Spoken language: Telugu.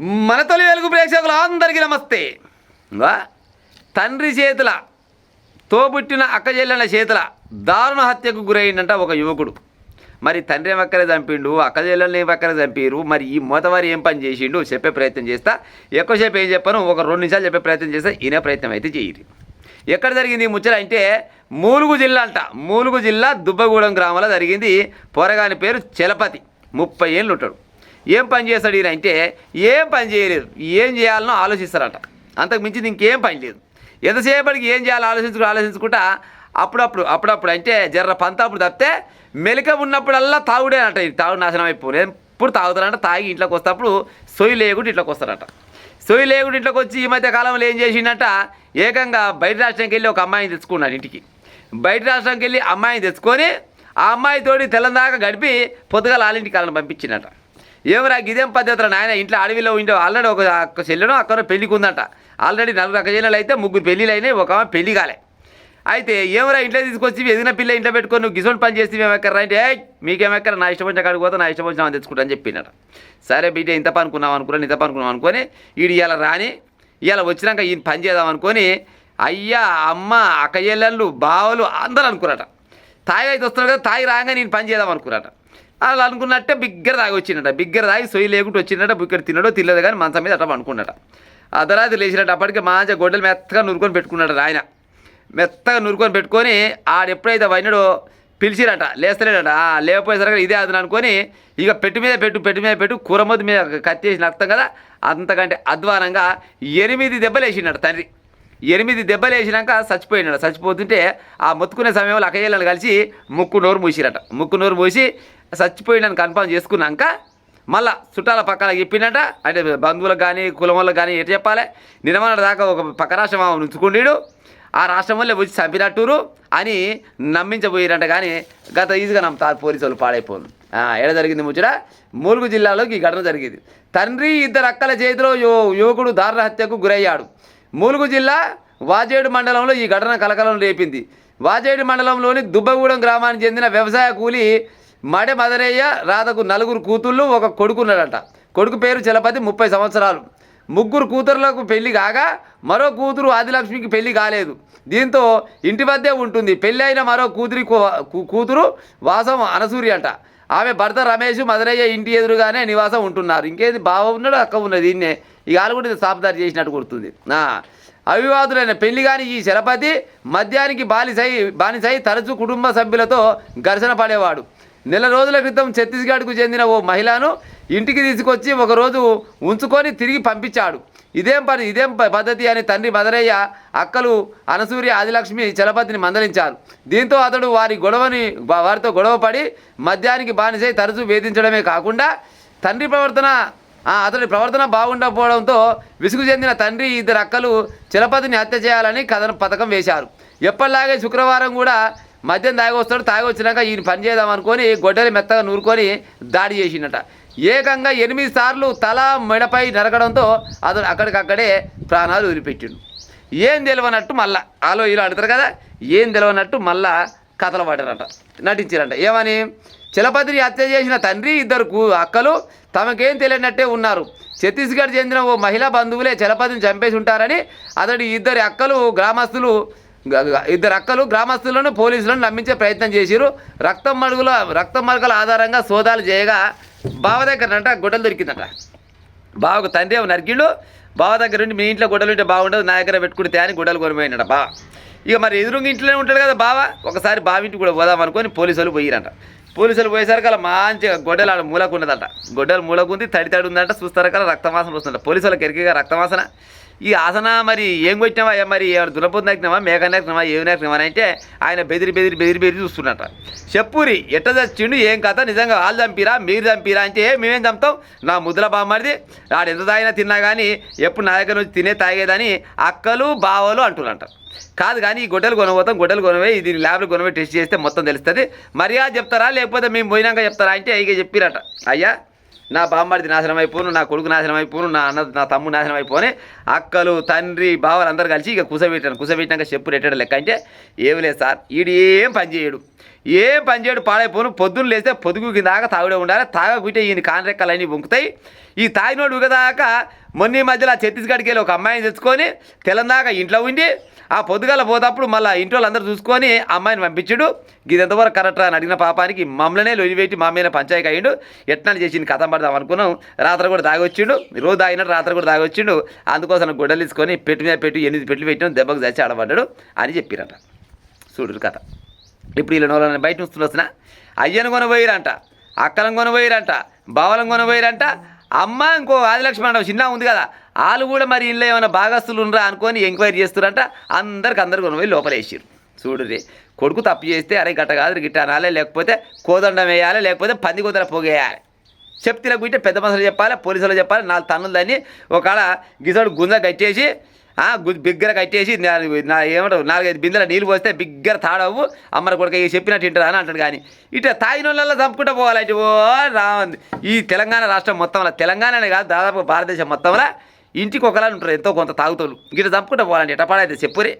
మన తొలి వెలుగు ప్రేక్షకులు అందరికీ నమస్తే. తండ్రి చేతుల తోబుట్టిన అక్కచెల్లెళ్ళ చేతుల దారుణ హత్యకు గురైందంట ఒక యువకుడు. మరి తండ్రి ఏమక్కరే చంపిండు, అక్కచెల్లెళ్ళని ఏమక్కరే చంపారు. మరి ఈ మోతవారి ఏం పని చేసిండు చెప్పే ప్రయత్నం చేస్తా. ఎక్కువసేపు ఏం చెప్పాను, ఒక 2 నిమిషాలు చెప్పే ప్రయత్నం చేస్తా. ఈయన ప్రయత్నం అయితే చేయరు. ఎక్కడ జరిగింది ఈ ముచ్చట అంటే ములుగు జిల్లా అంట. ములుగు జిల్లా దుబ్బగూడెం గ్రామంలో జరిగింది. పోరగాని పేరు చలపతి, 30 ఏళ్ళు ఉంటాడు. ఏం పని చేస్తాడు ఈయన అంటే ఏం పని చేయలేదు. ఏం చేయాలనో ఆలోచిస్తారట, అంతకు మించింది ఇంకేం పని లేదు. ఎంతసేపటికి ఏం చేయాలో ఆలోచించుకుంటా అప్పుడప్పుడు అంటే జర్ర పంతాప్పుడు తప్పితే మెలిక ఉన్నప్పుడల్లా తాగుడే అంట. తాగు నాశనం అయిపోయి ఎప్పుడు తాగుతారంట. తాగి ఇంట్లోకి వస్తేప్పుడు సొయ్యి లేకుండా ఇంట్లోకి వస్తారట. సొయ్యి లేకుండా ఇంట్లోకి వచ్చి ఈ మధ్య కాలంలో ఏం చేసిండంట, ఏకంగా బయట రాష్ట్రానికి వెళ్ళి ఒక అమ్మాయిని తెచ్చుకున్నాడు ఇంటికి. బయట రాష్ట్రానికి వెళ్ళి అమ్మాయిని తెచ్చుకొని ఆ అమ్మాయితోటి తెల్లందాకా గడిపి పొద్దుగాల వాళ్ళింటికి వాళ్ళని పంపించిందట. ఏమరా ఇదేం పద్ధతిలో నాయన, ఇంట్లో అడవిలో ఉండే ఆల్రెడీ ఒక చెల్లెను అక్కడ పెళ్ళికి ఉందంట. ఆల్రెడీ 4 అక్క చెల్లెలు అయితే 3 పెళ్ళిళ్ళు అయినాయి, ఒక ఆమె పెళ్లి కాలే. అయితే ఏమరా ఇంట్లో తీసుకొచ్చి ఎదిగిన పిల్ల ఇంట్లో పెట్టుకొని నువ్వు గిసోని పని చేస్తే ఏమెక్కరా అంటే మీకేమెక్కర, నా ఇష్టం వచ్చిన కాడికి పోతా, నా ఇష్టం వచ్చిన తెచ్చుకుంటా అని చెప్పినట. సరే బిడ్డ ఇంత పనుకున్నాం అనుకొని వీడు ఇవాళ రాని ఇవాళ వచ్చినాక ఈయన పని చేద్దాం అనుకొని అయ్యా అమ్మ అక్క చెల్లెళ్ళు బావలు అందరూ అనుకున్నట. తాగి అయితే వస్తున్నాడు కదా, తాగి రాగా నేను పని చేద్దాం అనుకున్నట. అలా అనుకున్నట్టే బిగ్గర తాగి వచ్చిందట. బిగ్గర తాగి సొయ్యి లేకుండా వచ్చిందట. బిగ్గర తినడో తినలేదు కానీ మంచం మీద అట్లా అనుకున్నట. అర్ధరాత్రి లేచినట్టు అప్పటికే మంచిగా గొడ్డలు మెత్తగా నురుకొని పెట్టుకున్నాడు ఆయన. మెత్తగా నురుకొని పెట్టుకొని ఆడెప్పుడైతే వైనాడో పిలిచిరట, లేస్తలేడట. లేకపోయేసరికి ఇదే అది అనుకొని ఇక పెట్టి మీద పెట్టు కూరమొద్దు మీద కత్తేసి నక్తాం కదా, అంతకంటే అధ్వానంగా 8 దెబ్బలు వేసినట తండ్రి. 8 దెబ్బలు వేసినాక చచ్చిపోయినాడు. చచ్చిపోతుంటే ఆ మొత్తుకునే సమయంలో అక్కయ్యలను కలిసి ముక్కు నోరు మూసిరట. ముక్కు నోరు మూసి చచ్చిపోయినని కన్ఫర్మ్ చేసుకున్నాక మళ్ళా చుట్టాల పక్కన చెప్పినట. అంటే బంధువులకు కానీ కులం వాళ్ళకి కానీ ఎటు చెప్పాలి, నిలమన్నటి దాకా ఒక పక్క రాష్ట్రం ఉంచుకుండీడు, ఆ రాష్ట్రం వల్లే వచ్చి చంపినట్టురు అని నమ్మించబోయిరంట. కానీ గత ఈజీగా నమ్ముతారు పోలీసు వాళ్ళు. పాడైపోను ఎడ జరిగింది ముచ్చట, ములుగు జిల్లాలో ఈ ఘటన జరిగింది. తండ్రి 2 అక్కల చేతిలో యువకుడు దారుణ హత్యకు గురయ్యాడు. ములుగు జిల్లా వాజేడు మండలంలో ఈ ఘటన కలకలం రేపింది. వాజేడు మండలంలోని దుబ్బగూడెం గ్రామానికి చెందిన వ్యవసాయ కూలి మడె మదరయ్య రాధకు 4 కూతుళ్ళు, 1 కొడుకున్నాడట. కొడుకు పేరు చలపతి, 30 సంవత్సరాలు. 3 కూతురులకు పెళ్లి కాగా మరో కూతురు ఆదిలక్ష్మికి పెళ్లి కాలేదు. దీంతో ఇంటి వద్దే ఉంటుంది. పెళ్ళి అయిన మరో కూతురు వాసం అనసూరి అంట. ఆమె భర్త రమేష్ మదరయ్య ఇంటి ఎదురుగానే నివాసం ఉంటున్నారు. ఇంకేది బావ ఉన్నాడు, అక్క ఉన్నది. దీన్నే ఈ ఆలుగుంటే సాపుదారి చేసినట్టు కొడుతుంది. అవివాదులైన పెళ్లి కాని ఈ చలపతి మద్యానికి బానిసై తరచూ కుటుంబ సభ్యులతో ఘర్షణ పడేవాడు. నెల రోజుల క్రితం ఛత్తీస్గఢ్కు చెందిన ఓ మహిళను ఇంటికి తీసుకొచ్చి ఒకరోజు ఉంచుకొని తిరిగి పంపించాడు. ఇదేం పద్ధతి అని తండ్రి మదరయ్య, అక్కలు అనసూరి, ఆదిలక్ష్మి చలపతిని మందలించారు. దీంతో అతడు వారితో గొడవపడి మద్యానికి బానిసై తరచూ వేధించడమే కాకుండా అతడి ప్రవర్తన బాగుండకపోవడంతో విసుగు చెందిన తండ్రి 2 అక్కలు చలపతిని హత్య చేయాలని పథకం వేశారు. ఎప్పటిలాగే శుక్రవారం కూడా మద్యం తాగి వచ్చినాక ఈయన పని చేద్దాం అనుకొని గొడ్డలి మెత్తగా నూరుకొని దాడి చేసిందట. ఏకంగా 8 సార్లు తల మెడపై నరకడంతో అతను అక్కడికక్కడే ప్రాణాలు వదిలిపెట్టిండు. ఏం తెలియనట్టు మళ్ళా ఇలా అడుగుతారు కదా, ఏం తెలియనట్టు మళ్ళా కథలు పడారట, నటించారంట. ఏమని, చలపతిని హత్య చేసిన తండ్రి 2 అక్కలు తమకేం తెలియనట్టే ఉన్నారు. ఛత్తీస్గఢ్ చెందిన ఓ మహిళా బంధువులే చలపతిని చంపేసి ఉంటారని అతడి 2 అక్కలు గ్రామస్తులను పోలీసులను నమ్మించే ప్రయత్నం చేసిరు. రక్తం మరకల ఆధారంగా సోదాలు చేయగా బావ దగ్గరనంట గొడ్డలు దొరికిందట. బావకు తండ్రి నరికిండు. బావ దగ్గర నుండి మీ ఇంట్లో గొడ్డలు ఉంటే బాగుండదు, నా దగ్గర పెట్టుకుంటే అని గొడ్డలు కొనిపోయినట బా. ఇక మరి ఎదురుగా ఇంట్లోనే ఉంటాడు కదా బావ. ఒకసారి బావింటికి కూడా పోదాం అనుకొని పోలీసులు పోయిరంట. పోలీసులు పోయేసరికి అలా మంచిగా గొడ్డలు ఆడ మూలకు ఉన్నదట. గొడ్డలు మూలకుంది, తడి ఉందంట. చూస్తారు కదా రక్తవాసన వస్తుందంట. పోలీసులకు ఎరికేగా రక్తవాసన. ఈ ఆసన మరి ఏం కొట్టినావా, మరి ఏమైనా దున్నపోతు నాకినావా, మేక నాకినావా, ఏమి నాకినావా అంటే ఆయన బెదిరి చూస్తున్నట. చెప్పురి ఎట్ట చచ్చిండు, ఏం కథ, నిజంగా వాళ్ళు చంపిరా మీరు చంపిరా అంటే మేమేం చంపుతాం, నా ముద్దుల బామ్మడిది ఆడు ఎంత తాగినా తిన్నా కానీ ఎప్పుడు నా దగ్గర నుంచి తాగేదని అక్కలు బావలు అంటున్నట. కాదు కానీ ఈ గొడ్డలు కొనపోయి ఇది ల్యాబ్లో కొనపోయి టెస్ట్ చేస్తే మొత్తం తెలుస్తుంది. మర్యాద చెప్తారా లేకపోతే మేము పోయినాక చెప్తారా అంటే ఇక చెప్పిరట. అయ్యా నా బామ్మడిది నాశనం అయిపోను, నా కొడుకు నాశనం అయిపోను, నా తమ్ముడు నాశనం అయిపోని అక్కలు తండ్రి బావలు అందరు కలిసి ఇక కుసబెట్టినాక చెప్పు రెట్టడం లెక్క అంటే ఏమి లేదు సార్, ఈడు ఏం పని చేయడు, ఏం పని చేయడు పాడైపోను. పొద్దున్న లేస్తే పొదుగు దాకా తాగుడే ఉండాలి. తాగకుంటే ఈయన కానరెక్కలన్నీ వంకుతాయి. ఈ తాగినోడు ఉగదాకా మొన్న మధ్యలో ఛత్తీస్గఢ్కి వెళ్ళి ఒక అమ్మాయిని తెచ్చుకొని తెలందాకా ఇంట్లో ఉండి ఆ పొద్దుగాల పోతప్పుడు మళ్ళీ ఇంట్లో అందరూ చూసుకొని అమ్మాయిని పంపించుడు. ఇది ఎంతవరకు కరెక్ట్ అని అడిగిన పాపానికి మమ్మల్నే లొలి పెట్టి మా మీద పంచాయతీ అయ్యిండు. ఎట్లా చేసి కథ పడదాం అనుకున్నాం. రాత్రి కూడా దాగొచ్చిండు. రోజు తాగినట్టు రాత్రి కూడా దాగొచ్చిండు. అందుకోసం గొడ్డలు తీసుకొని పెట్టి మీద పెట్టి 8 పెట్లు పెట్టిన దెబ్బకు చచ్చి ఆడబడ్డాడు అని చెప్పిరట. చూడు కథ. ఇప్పుడు వీళ్ళ నోళ్ళని బయట వస్తున్నా అయ్యను కొనబోయిరంట, అక్కలను కొనబోయిరంట, బావలను కొనబోయిరంట. అమ్మ ఇంకో ఆదిలక్ష్మి అంట చిన్న ఉంది కదా, వాళ్ళు కూడా మరి ఇంట్లో ఏమైనా భాగస్తులు ఉండరా అనుకొని ఎంక్వైరీ చేస్తారంట. అందరు కొనబోయి లోపలేసారు. చూడు రే, కొడుకు తప్పు చేస్తే అరే గట్ట కాదు గిట్ట అనాలి, లేకపోతే కోదండం వేయాలి, లేకపోతే పంది కుదర పోగేయాలి. చెప్తే గుంటే పెద్ద మనుషులు చెప్పాలి, పోలీసులు చెప్పాలి. 4 టన్నులు దాన్ని ఒకవేళ గిసోడు గుంజ కట్టేసి బిగ్గర కట్టేసి ఏమంటారు 4-5 బిందెల నీళ్ళు పోస్తే బిగ్గర తాడవు అమ్మర కొడుక చెప్పినట్టు తింటారు అని అంటాడు. కానీ ఇట్లా తాగిన వాళ్ళల్లో చంపుకుంటూ పోవాలంటే ఓ రావంది. ఈ తెలంగాణ రాష్ట్రం మొత్తంలో, తెలంగాణనే కాదు దాదాపు భారతదేశం మొత్తంలో ఇంటికి ఒకలా ఉంటారు ఎంతో కొంత తాగుతోళ్ళు. ఇట్లా చంపుకుంటూ పోవాలంటే ఎట్ట పాడైతే చెప్పురే.